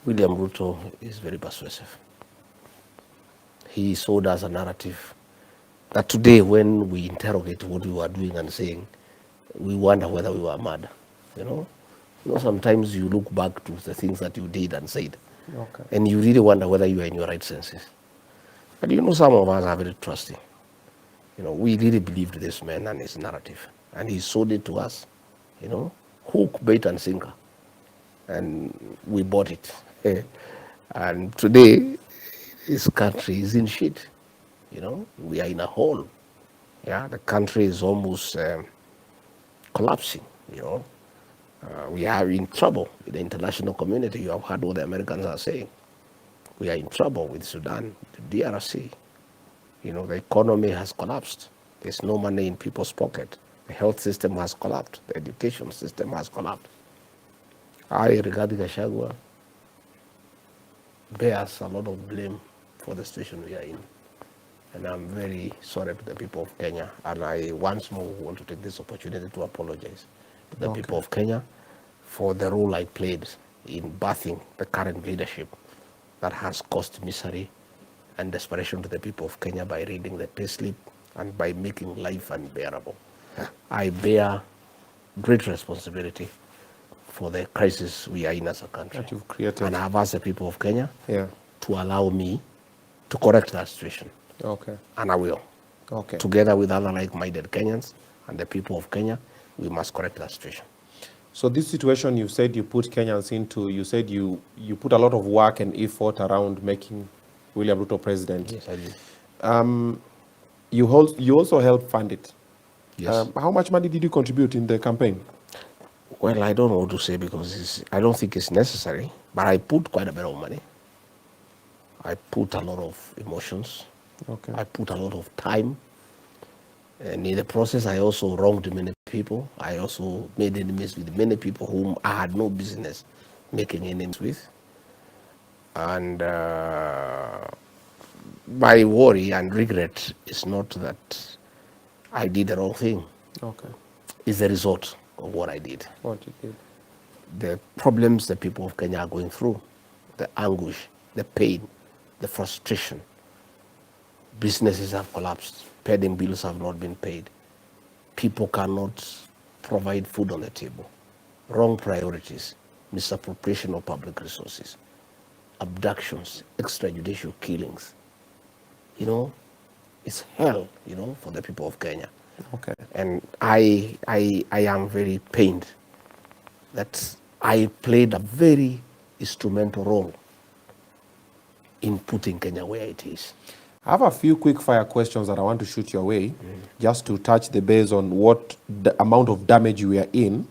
William Ruto is very persuasive. He sold us a narrative that today, when we interrogate what we were doing and saying, we wonder whether we were mad. You know, sometimes you look back to the things that you did and said, Okay. and you really wonder whether you are in your right senses. But some of us are very trusting. We really believed this man and his narrative, and he sold it to us. Hook, bait, and sinker, and we bought it. And today, this country is in shit. We are in a hole. Yeah, the country is almost collapsing. We are in trouble with the international community. You have heard what the Americans are saying. We are in trouble with Sudan, the DRC. The economy has collapsed. There's no money in people's pocket. The health system has collapsed. The education system has collapsed. I, regarding Gachagua, bears a lot of blame for the situation we are in. And I'm very sorry to the people of Kenya. And I once more want to take this opportunity to apologize to the people of Kenya for the role I played in birthing the current leadership that has caused misery and desperation to the people of Kenya by reading the payslip and by making life unbearable. I bear great responsibility for the crisis we are in as a country. That you've created. And I have asked the people of Kenya to allow me to correct that situation. Okay. And I will. Okay. Together with other like-minded Kenyans and the people of Kenya, we must correct that situation. So this situation you said you put Kenyans into, you said you put a lot of work and effort around making William Ruto president. Yes, I did. You also helped fund it. Yes. How much money did you contribute in the campaign? Well, I don't know what to say because I don't think it's necessary, but I put quite a bit of money. I put a lot of emotions. Okay. I put a lot of time. And in the process, I also wronged many people. I also made enemies with many people whom I had no business making enemies with. And my worry and regret is not that I did the wrong thing. Okay. It's the result of what I did. What you did. The problems the people of Kenya are going through, the anguish, the pain, the frustration. Businesses have collapsed. Pending bills have not been paid. People cannot provide food on the table. Wrong priorities, misappropriation of public resources, abductions, extrajudicial killings. It's hell, for the people of Kenya. Okay. And I am very pained that I played a very instrumental role in putting Kenya where it is. I have a few quick fire questions that I want to shoot your way, just to touch the base on what the amount of damage we are in